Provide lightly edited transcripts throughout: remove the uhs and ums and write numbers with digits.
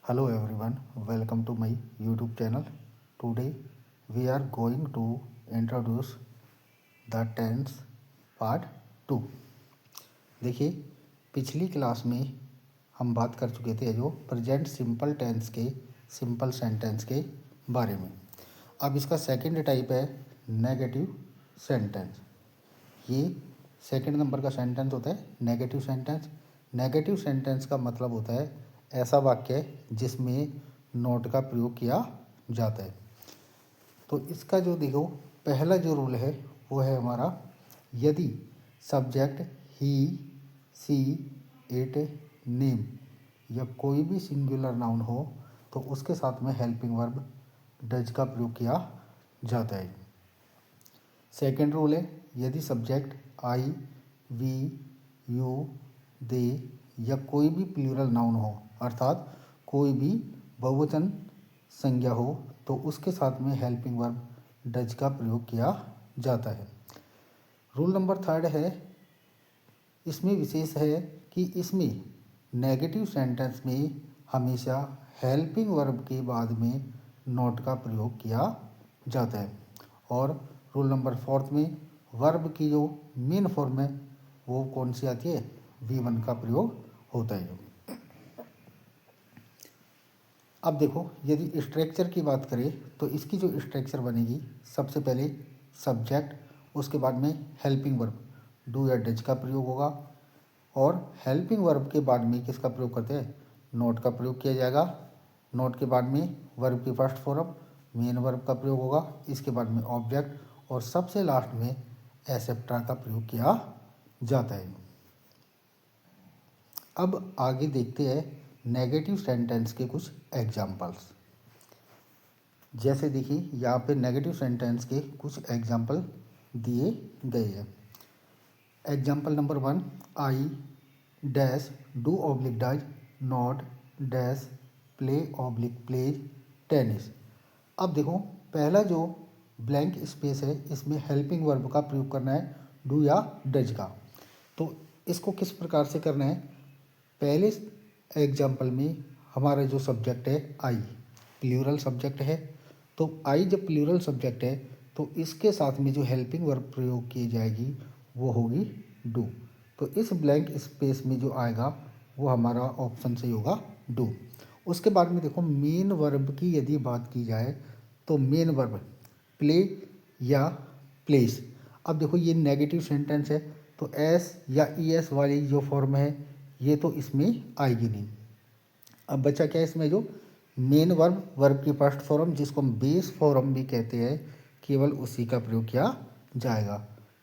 Hello everyone, welcome to my YouTube channel. Today we are going to introduce the tense part 2. देखिए पिछली class में हम बात कर चुके थे जो प्रेजेंट सिंपल टेंस के सिंपल सेंटेंस के बारे में। अब इसका सेकंड टाइप है नेगेटिव सेंटेंस। ये सेकंड नंबर का सेंटेंस होता है नेगेटिव सेंटेंस। नेगेटिव सेंटेंस का मतलब होता है ऐसा वाक्य जिसमें नॉट का प्रयोग किया जाता है। तो इसका जो देखो पहला जो रूल है वो है हमारा, यदि subject he, she, it, name या कोई भी सिंगुलर नाउन हो तो उसके साथ में हेल्पिंग वर्ब डज का प्रयोग किया जाता है। सेकेंड रूल है, यदि subject I, we, you, they या कोई भी प्लूरल नाउन हो अर्थात कोई भी बहुवचन संज्ञा हो तो उसके साथ में हेल्पिंग वर्ब डज का प्रयोग किया जाता है। रूल नंबर थर्ड है, इसमें विशेष है कि इसमें नेगेटिव सेंटेंस में हमेशा हेल्पिंग वर्ब के बाद में नॉट का प्रयोग किया जाता है। और रूल नंबर फोर्थ में वर्ब की जो मेन फॉर्म है वो कौन सी आती है, V1 का प्रयोग होता है। अब देखो यदि स्ट्रक्चर की बात करें तो इसकी जो स्ट्रक्चर बनेगी, सबसे पहले सब्जेक्ट, उसके बाद में हेल्पिंग वर्ब डू या डज का प्रयोग होगा और हेल्पिंग वर्ब के बाद में किसका प्रयोग करते हैं, नॉट का प्रयोग किया जाएगा। नॉट के बाद में वर्ब की फर्स्ट फॉर्म मेन वर्ब का प्रयोग होगा, इसके बाद में ऑब्जेक्ट और सबसे लास्ट में एसेप्टा का प्रयोग किया जाता है। अब आगे देखते हैं नेगेटिव सेंटेंस के कुछ एग्जाम्पल्स। जैसे देखिए यहाँ पे नेगेटिव सेंटेंस के कुछ एग्जाम्पल दिए गए हैं। Example number 1, I dash do oblique does not dash play oblique plays tennis. अब देखो पहला जो ब्लैंक स्पेस है इसमें हेल्पिंग वर्ब का प्रयोग करना है डू या डज का। तो इसको किस प्रकार से करना है, पहले एग्जाम्पल में हमारा जो सब्जेक्ट है आई प्लूरल सब्जेक्ट है, तो आई जब प्लूरल सब्जेक्ट है तो इसके साथ में जो हेल्पिंग वर्ब प्रयोग की जाएगी वो होगी डू। तो इस ब्लैंक स्पेस में जो आएगा वो हमारा ऑप्शन सही होगा डू। उसके बाद में देखो मेन वर्ब की यदि बात की जाए तो मेन वर्ब प्ले या प्लेस। अब देखो ये नेगेटिव सेंटेंस है तो एस या ई एस वाली जो फॉर्म है ये तो इसमें आएगी नहीं। अब बचा क्या है इसमें, जो मेन वर्ब, वर्ब की फर्स्ट फॉर्म जिसको हम बेस फॉर्म भी कहते हैं, केवल उसी का प्रयोग किया जाएगा।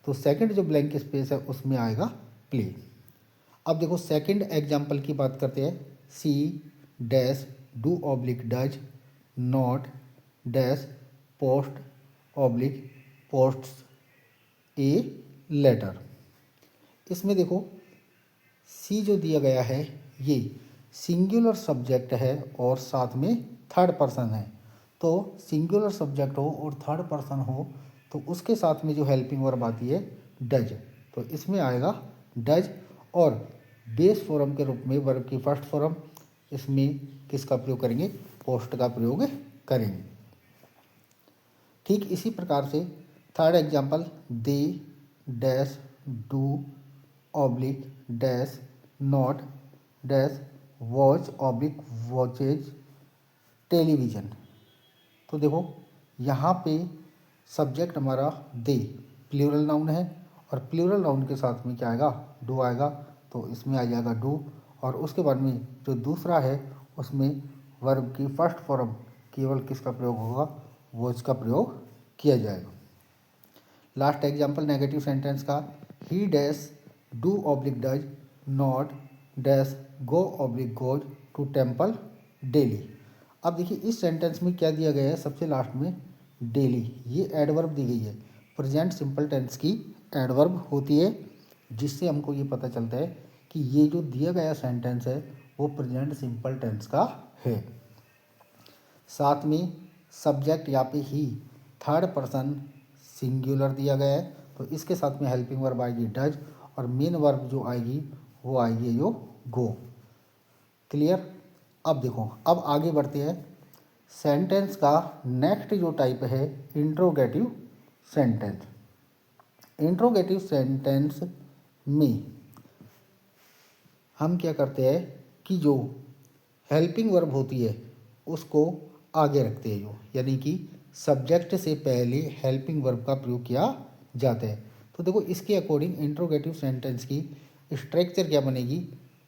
तो सेकंड जो ब्लैंक स्पेस है उसमें आएगा प्ले। अब देखो सेकंड एग्जाम्पल की बात करते हैं, she dash do oblique does not dash post oblique posts a letter. इसमें देखो सी जो दिया गया है ये सिंगुलर सब्जेक्ट है और साथ में थर्ड पर्सन है। तो सिंगुलर सब्जेक्ट हो और थर्ड पर्सन हो तो उसके साथ में जो हेल्पिंग वर्ब आती है डज, तो इसमें आएगा डज। और बेस फॉर्म के रूप में वर्ब की फर्स्ट फॉर्म, इसमें किसका प्रयोग करेंगे, पोस्ट का प्रयोग करेंगे। ठीक इसी प्रकार से third example, they dash do oblique dash not dash watch oblique watches television. तो देखो यहाँ पे सब्जेक्ट हमारा दे प्लूरल नाउन है और प्लूरल नाउन के साथ में क्या आएगा, डू आएगा, तो इसमें आ जाएगा डू। और उसके बाद में जो दूसरा है उसमें वर्ब की फर्स्ट फॉर्म केवल किसका प्रयोग होगा, वॉच का प्रयोग किया जाएगा। लास्ट एग्जाम्पल नेगेटिव सेंटेंस का, he dash do oblique does not dash go oblique goes to temple daily. अब देखिए इस सेंटेंस में क्या दिया गया है, सबसे लास्ट में डेली, ये एडवर्ब दी गई है। प्रेजेंट सिंपल टेंस की एडवर्ब होती है, जिससे हमको ये पता चलता है कि ये जो दिया गया सेंटेंस है वो प्रेजेंट सिंपल टेंस का है। साथ में सब्जेक्ट यहाँ पे ही थर्ड पर्सन सिंगुलर दिया गया है, तो इसके साथ में हेल्पिंग वर्ब आएगी डज और मेन वर्ब जो आएगी वो आएगी जो गो। क्लियर। अब देखो, अब आगे बढ़ते हैं। सेंटेंस का नेक्स्ट जो टाइप है इंट्रोगेटिव सेंटेंस। इंट्रोगेटिव सेंटेंस में हम क्या करते हैं कि जो हेल्पिंग वर्ब होती है उसको आगे रखते हैं, जो यानी कि सब्जेक्ट से पहले हेल्पिंग वर्ब का प्रयोग किया जाता है। तो देखो, इसके अकॉर्डिंग इंट्रोगेटिव सेंटेंस की स्ट्रक्चर क्या बनेगी।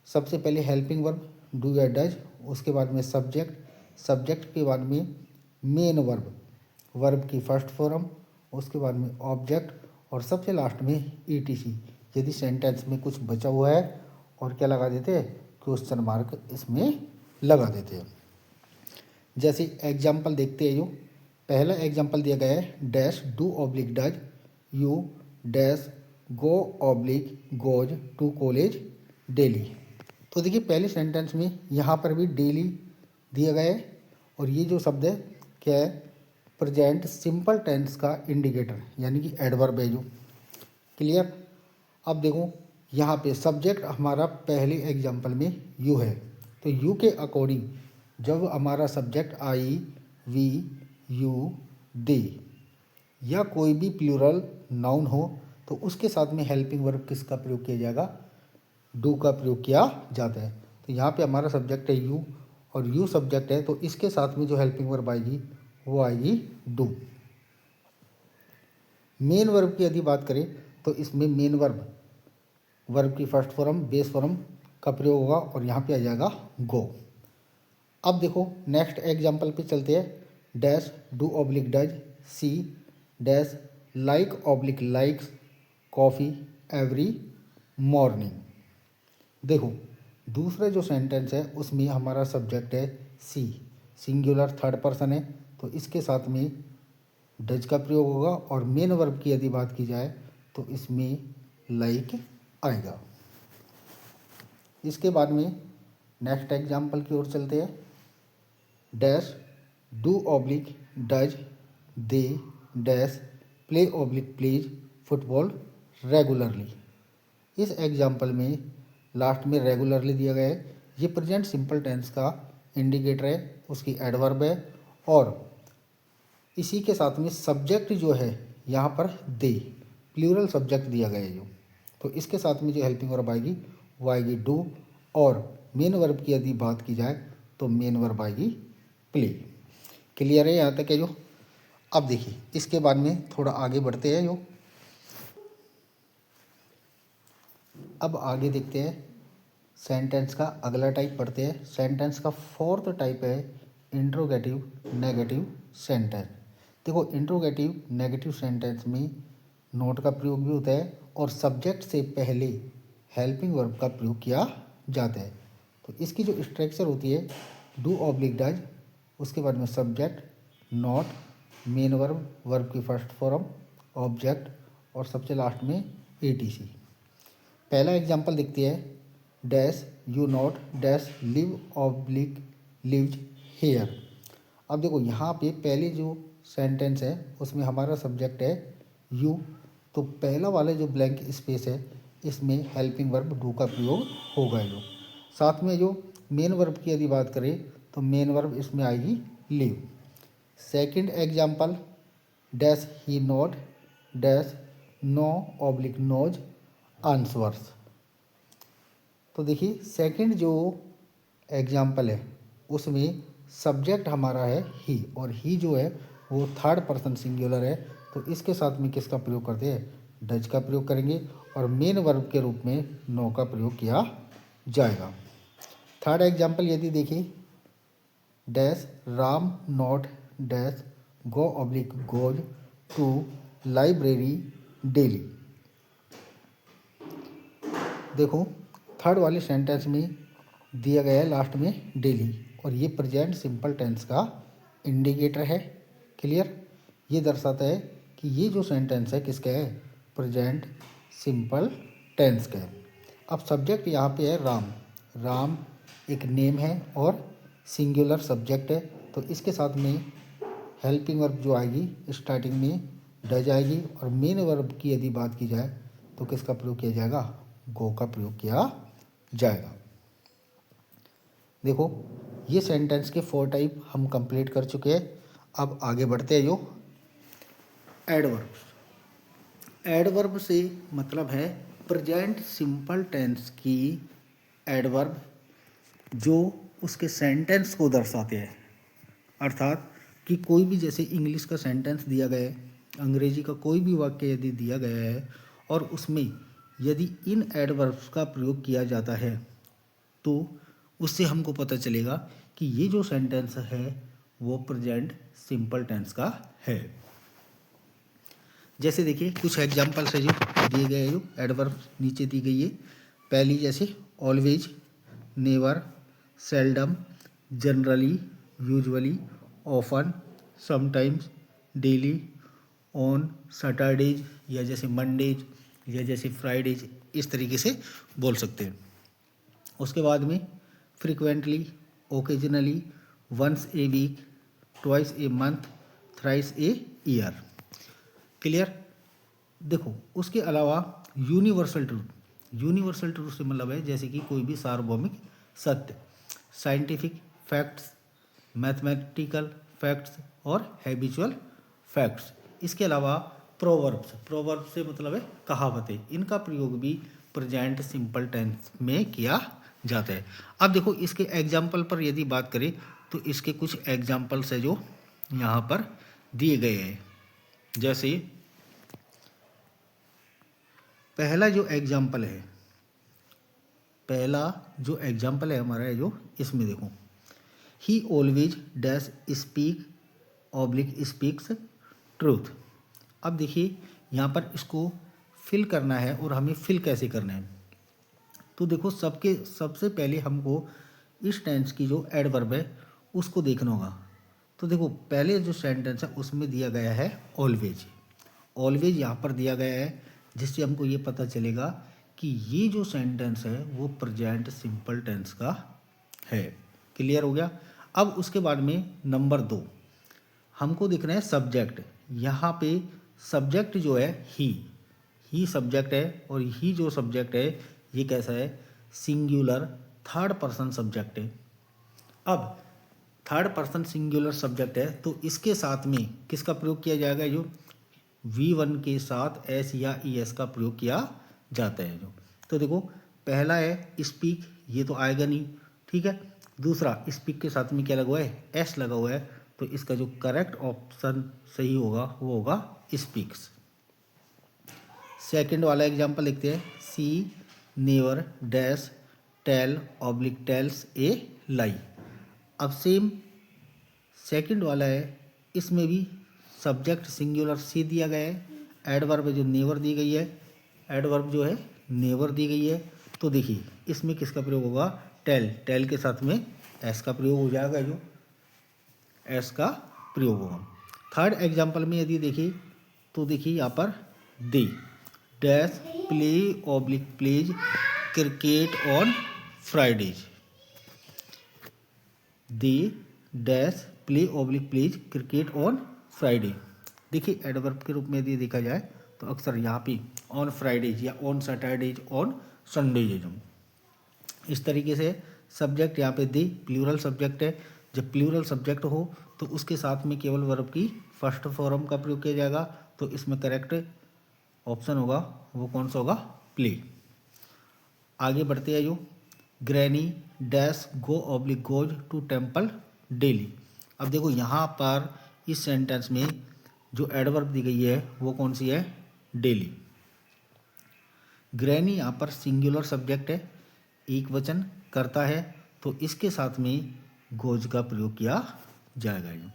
सबसे पहले हेल्पिंग वर्ब डू या डज, उसके बाद में सब्जेक्ट, सब्जेक्ट के बाद में मेन वर्ब, वर्ब की फर्स्ट फॉर्म, उसके बाद में ऑब्जेक्ट और सबसे लास्ट में ईटीसी। यदि सेंटेंस में कुछ बचा हुआ है और क्या लगा देते हैं, क्वेश्चन मार्क इसमें लगा देते हैं। जैसे एग्जाम्पल देखते हैं, जो पहला एग्जाम्पल दिया गया है, dash do oblique does you dash go oblique goes to college daily. तो देखिए, पहले सेंटेंस में यहाँ पर भी डेली दिया गया है और ये जो शब्द है क्या है, प्रेजेंट सिंपल टेंस का इंडिकेटर यानी कि एडवर्ब है जो। क्लियर। अब देखो, यहाँ पे सब्जेक्ट हमारा पहले एग्जाम्पल में यू है, तो यू के अकॉर्डिंग जब हमारा subject I we you they या कोई भी प्लूरल नाउन हो तो उसके साथ में हेल्पिंग वर्ब किसका प्रयोग किया जाएगा, डू का प्रयोग किया जाता है। तो यहाँ पे हमारा सब्जेक्ट है यू और यू सब्जेक्ट है, तो इसके साथ में जो हेल्पिंग वर्ब आएगी वो आएगी डू। मेन वर्ब की यदि बात करें तो इसमें मेन वर्ब, वर्ब की फर्स्ट फॉर्म बेस फॉर्म का प्रयोग होगा और यहाँ पे आ जाएगा गो। अब देखो, नेक्स्ट एग्जाम्पल पे चलते हैं। Dash do oblique does she dash like oblique likes coffee every morning. देखो, दूसरा जो सेंटेंस है उसमें हमारा सब्जेक्ट है सी, सिंगुलर थर्ड पर्सन है, तो इसके साथ में डज का प्रयोग होगा और मेन वर्ब की यदि बात की जाए तो इसमें लाइक आएगा। इसके बाद में नेक्स्ट एग्जाम्पल की ओर चलते हैं। Dash do oblique does they dash play oblique plays football regularly. इस एग्जाम्पल में लास्ट में रेगुलरली दिया गया है, ये प्रेजेंट सिंपल टेंस का इंडिकेटर है, उसकी एडवर्ब है और इसी के साथ में सब्जेक्ट जो है यहाँ पर दे, प्लूरल सब्जेक्ट दिया गया है जो, तो इसके साथ में जो हेल्पिंग वर्ब आएगी वो आएगी डू और मेन वर्ब की यदि बात की जाए तो मेन वर्ब आएगी प्ले। क्लियर है यहाँ तक है जो। अब देखिए, इसके बाद में थोड़ा आगे बढ़ते हैं जो, अब आगे देखते हैं सेंटेंस का अगला टाइप पढ़ते हैं। सेंटेंस का फोर्थ टाइप है इंट्रोगेटिव नेगेटिव सेंटेंस। देखो, इंट्रोगेटिव नेगेटिव सेंटेंस में नोट का प्रयोग भी होता है और सब्जेक्ट से पहले हेल्पिंग वर्ब का प्रयोग किया जाता है। तो इसकी जो स्ट्रक्चर होती है, डू ऑब्लिक डज, उसके बाद में subject not, main verb, verb की फर्स्ट फॉर्म, ऑब्जेक्ट और सबसे लास्ट में एटीसी। पहला एग्जाम्पल देखते हैं। Dash you not dash live oblique lives here. अब देखो, यहाँ पे पहले जो सेंटेंस है उसमें हमारा सब्जेक्ट है यू, तो पहला वाला जो ब्लैंक स्पेस है इसमें हेल्पिंग वर्ब डू का प्रयोग होगा जो। साथ में जो मेन वर्ब की यदि बात करें तो मेन वर्ब इसमें आएगी live. Second example, dash he not dash know oblique knows answers. तो देखिए, सेकंड जो एग्जाम्पल है उसमें सब्जेक्ट हमारा है ही और ही जो है वो थर्ड पर्सन सिंगुलर है, तो इसके साथ में किसका प्रयोग करते हैं, डज का प्रयोग करेंगे और मेन वर्ब के रूप में नो का प्रयोग किया जाएगा। थर्ड एग्जाम्पल यदि देखिए, dash Ram not dash go oblique goes to library daily. देखो, थर्ड वाले सेंटेंस में दिया गया है लास्ट में डेली और ये प्रेजेंट सिंपल टेंस का इंडिकेटर है। क्लियर। ये दर्शाता है कि ये जो सेंटेंस है किसका है, प्रेजेंट सिंपल टेंस का है। अब सब्जेक्ट यहाँ पे है राम, राम एक नेम है और सिंगुलर सब्जेक्ट है, तो इसके साथ में हेल्पिंग वर्ब जो आएगी स्टार्टिंग में डज आएगी और मेन वर्ब की यदि बात की जाए तो किसका प्रयोग किया जाएगा, गो का प्रयोग किया जाएगा। देखो, ये सेंटेंस के 4 टाइप हम कंप्लीट कर चुके हैं। अब आगे बढ़ते हैं जो एडवर्ब। एडवर्ब से मतलब है प्रेजेंट सिंपल टेंस की एडवर्ब जो उसके सेंटेंस को दर्शाते हैं। अर्थात कि कोई भी जैसे इंग्लिश का सेंटेंस दिया गया है, अंग्रेजी का कोई भी वाक्य यदि दिया गया है और उसमें यदि इन एडवर्ब्स का प्रयोग किया जाता है तो उससे हमको पता चलेगा कि ये जो सेंटेंस है वो प्रेजेंट सिंपल टेंस का है। जैसे देखिए कुछ एग्जांपल्स है जो दिए गए हैं, जो एडवर्ब नीचे दी गई है। पहली जैसे always, never, seldom, generally, usually, often, sometimes, daily, on, Saturdays, या जैसे मंडेज, या जैसे फ्राइडेज, इस तरीके से बोल सकते हैं। उसके बाद में frequently, occasionally, once a week, twice a month, thrice a year. Clear. देखो उसके अलावा यूनिवर्सल ट्रूथ। यूनिवर्सल ट्रूथ से मतलब है जैसे कि कोई भी सार्वभौमिक सत्य, साइंटिफिक फैक्ट्स, मैथमेटिकल फैक्ट्स और हैबिचुअल फैक्ट्स। इसके अलावा प्रोवर्ब्स। प्रोवर्ब्स से मतलब है कहावतें। इनका प्रयोग भी प्रेजेंट सिंपल टेंस में किया जाता है। अब देखो इसके एग्जाम्पल पर यदि बात करें तो इसके कुछ एग्जाम्पल्स है जो यहाँ पर दिए गए हैं। जैसे पहला जो एग्जाम्पल है हमारा जो इसमें देखो, ही always dash speak oblique speaks truth. अब देखिए यहाँ पर इसको फिल करना है और हमें फिल कैसे करना है। तो देखो सबसे पहले हमको इस टेंस की जो एडवर्ब है उसको देखना होगा। तो देखो पहले जो सेंटेंस है उसमें दिया गया है ऑलवेज। ऑलवेज यहाँ पर दिया गया है जिससे हमको ये पता चलेगा कि ये जो सेंटेंस है वो प्रेजेंट सिंपल टेंस का है। क्लियर हो गया। अब उसके बाद में नंबर 2 हमको देखना है सब्जेक्ट। यहाँ पे सब्जेक्ट जो है ही सब्जेक्ट है और ही जो सब्जेक्ट है ये कैसा है, सिंगुलर थर्ड पर्सन सब्जेक्ट है। अब थर्ड पर्सन सिंगुलर सब्जेक्ट है तो इसके साथ में किसका प्रयोग किया जाएगा, जो V1 के साथ एस या ES का प्रयोग किया जाता है जो। तो देखो पहला है स्पीक, ये तो आएगा नहीं, ठीक है। दूसरा स्पीक के साथ में क्या लगा हुआ है, एस लगा हुआ है, तो इसका जो करेक्ट ऑप्शन सही होगा वो होगा स्पीक्स। सेकंड वाला एग्जांपल लिखते हैं, she never dash tell oblique tells a lie. अब सेम सेकंड वाला है, इसमें भी सब्जेक्ट सिंगुलर सी दिया गया है, एडवर्ब जो नेवर दी गई है, एडवर्ब जो है नेवर दी गई है। तो देखिए इसमें किसका प्रयोग होगा, टेल के साथ में एस का प्रयोग हो जाएगा, जो एस का प्रयोग होगा। थर्ड एग्जांपल में यदि देखिए तो देखिए यहाँ पर दे dash play oblique pledge cricket on Fridays. They dash play oblique pledge cricket on Friday. देखिए एडवर्ब के रूप में यदि देखा जाए तो अक्सर यहाँ पे ऑन फ्राइडेज या ऑन सैटरडेज ऑन संडेज है। इस तरीके से सब्जेक्ट यहाँ पे दे प्लूरल सब्जेक्ट है। जब प्लूरल सब्जेक्ट हो तो उसके साथ में केवल वर्ब की फर्स्ट फॉर्म का प्रयोग किया जाएगा। तो इसमें करेक्ट ऑप्शन होगा वो कौन सा होगा, प्ले। आगे बढ़ते हैं, जो granny dash go oblique goes to temple daily. अब देखो यहाँ पर इस सेंटेंस में जो एडवर्ब दी गई है वो कौन सी है, डेली। ग्रैनी यहाँ पर सिंगुलर सब्जेक्ट है, एक वचन करता है, तो इसके साथ में गोज का प्रयोग किया जाएगा।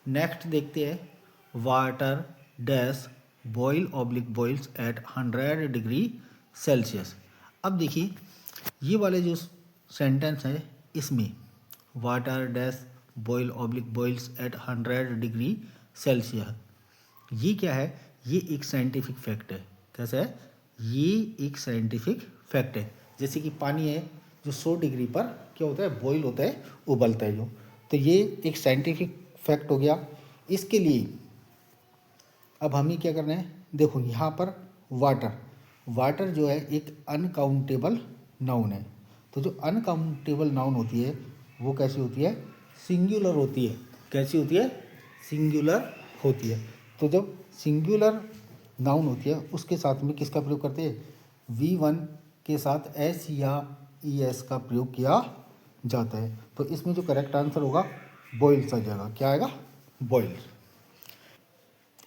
नेक्स्ट देखते हैं, water dash boil oblique boils at 100 degree Celsius. अब देखिए ये वाले जो सेंटेंस है इसमें water dash boil oblique boils at 100 degree Celsius, ये क्या है, ये एक साइंटिफिक फैक्ट है। कैसा है, ये एक साइंटिफिक फैक्ट है। जैसे कि पानी है जो 100 डिग्री पर क्या होता है, बॉईल होता है, उबलता है जो। तो ये एक साइंटिफिक फैक्ट हो गया। इसके लिए अब हमें क्या करना है, देखो यहाँ पर वाटर जो है एक अनकाउंटेबल नाउन है। तो जो अनकाउंटेबल नाउन होती है वो कैसी होती है, सिंगुलर होती है। कैसी होती है, सिंगुलर होती है। तो जब सिंगुलर नाउन होती है उसके साथ में किसका प्रयोग करते हैं, V1 के साथ एस या ES का प्रयोग किया जाता है। तो इसमें जो करेक्ट आंसर होगा बॉइल्स आ जाएगा। क्या आएगा, बॉइल्स।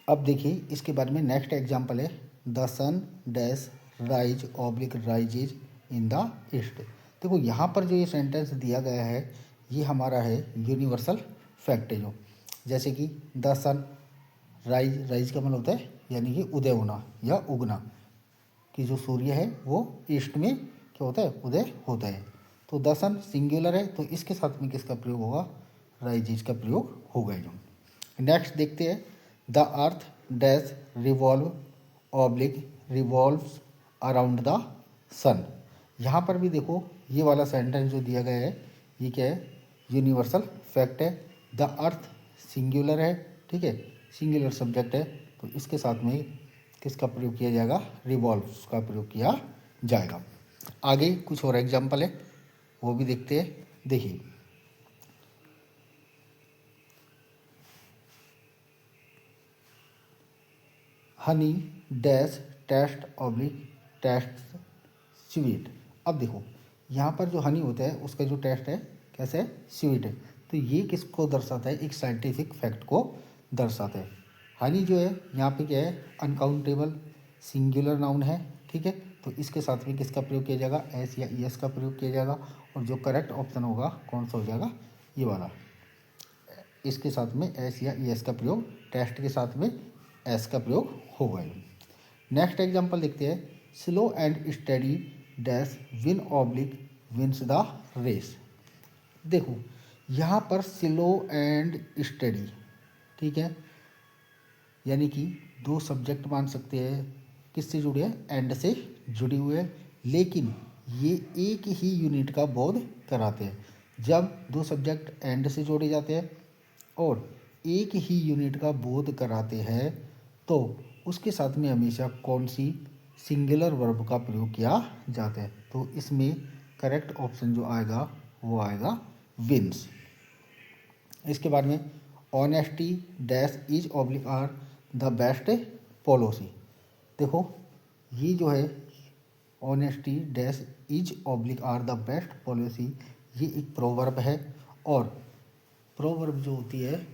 अब देखिए इसके बारे में नेक्स्ट एग्जाम्पल है, the sun dash rise oblique rises in the east. देखो यहाँ पर जो ये सेंटेंस दिया गया है ये हमारा है यूनिवर्सल फैक्ट है। जो जैसे कि द सन राइज, राइज का मतलब होता है यानी कि उदय होना या उगना, कि जो सूर्य है वो ईस्ट में क्या होता है, उदय होता है। तो द सन सिंगुलर है तो इसके साथ में किसका प्रयोग होगा, राइजेज का प्रयोग होगा। जो नेक्स्ट देखते हैं, the earth dash revolve oblique revolves around the sun. यहाँ पर भी देखो ये वाला सेंटेंस जो दिया गया है ये क्या है, यूनिवर्सल फैक्ट है। द अर्थ सिंगुलर है, ठीक है, सिंगुलर सब्जेक्ट है, तो इसके साथ में किसका प्रयोग किया जाएगा, रिवॉल्व्स का प्रयोग किया जाएगा। आगे कुछ और एग्जाम्पल है वो भी देखते हैं। देखिए honey dash taste oblique taste sweet. अब देखो यहाँ पर जो हनी होता है उसका जो टेस्ट है कैसे है, स्वीट है। तो ये किसको दर्शाता है, एक साइंटिफिक फैक्ट को दर्शाता है। हनी जो है यहाँ पे क्या है, अनकाउंटेबल सिंगुलर नाउन है, ठीक है। तो इसके साथ में किसका प्रयोग किया जाएगा, एस या ES का प्रयोग किया जाएगा। और जो करेक्ट ऑप्शन होगा कौन सा हो जाएगा, ये वाला। इसके साथ में एस या ES का प्रयोग, टेस्ट के साथ में एस का प्रयोग होगा। नेक्स्ट एग्जांपल देखते हैं, slow and steady dash win oblique wins the race. देखो यहाँ पर स्लो एंड स्टडी, ठीक है, यानी कि दो सब्जेक्ट मान सकते हैं, किससे जुड़े हैं, एंड से जुड़े हुए हैं, लेकिन ये एक ही यूनिट का बोध कराते हैं। जब दो सब्जेक्ट एंड से जोड़े जाते हैं और एक ही यूनिट का बोध कराते हैं तो उसके साथ में हमेशा कौन सी सिंगुलर वर्ब का प्रयोग किया जाता है। तो इसमें करेक्ट ऑप्शन जो आएगा वो आएगा विंस। इसके बाद में honesty dash is oblique are the best policy. देखो ये जो है honesty dash is oblique are the best policy, ये एक प्रोवर्ब है। और प्रोवर्ब जो होती है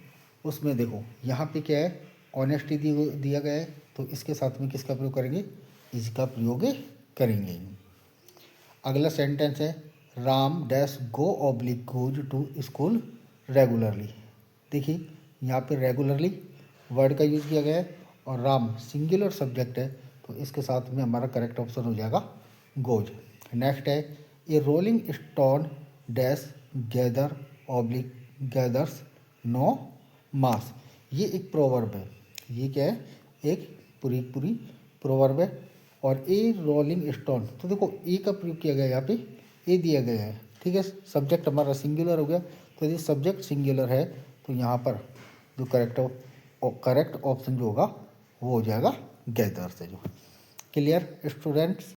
उसमें देखो यहाँ पे क्या है, ऑनेस्टी दिया गया है, तो इसके साथ में किसका प्रयोग करेंगे, इसका प्रयोग करेंगे। अगला सेंटेंस है, Ram dash go oblique goes to school regularly. देखिए यहाँ पे रेगुलरली वर्ड का यूज़ किया गया है और राम सिंगुलर सब्जेक्ट है, तो इसके साथ में हमारा करेक्ट ऑप्शन हो जाएगा गोज। नेक्स्ट है, a rolling stone dash gather oblique gathers no moss. ये एक प्रोवर्ब है, ये क्या है, एक पूरी प्रोवर्ब है। और ए रोलिंग स्टोन, तो देखो ए का प्रयोग किया गया है, यहाँ पे ए दिया गया है, ठीक है, सब्जेक्ट हमारा सिंगुलर हो गया। तो यदि सब्जेक्ट सिंगुलर है तो यहाँ पर जो करेक्ट ऑप्शन जो होगा वो हो जाएगा गैदर से। जो क्लियर स्टूडेंट्स।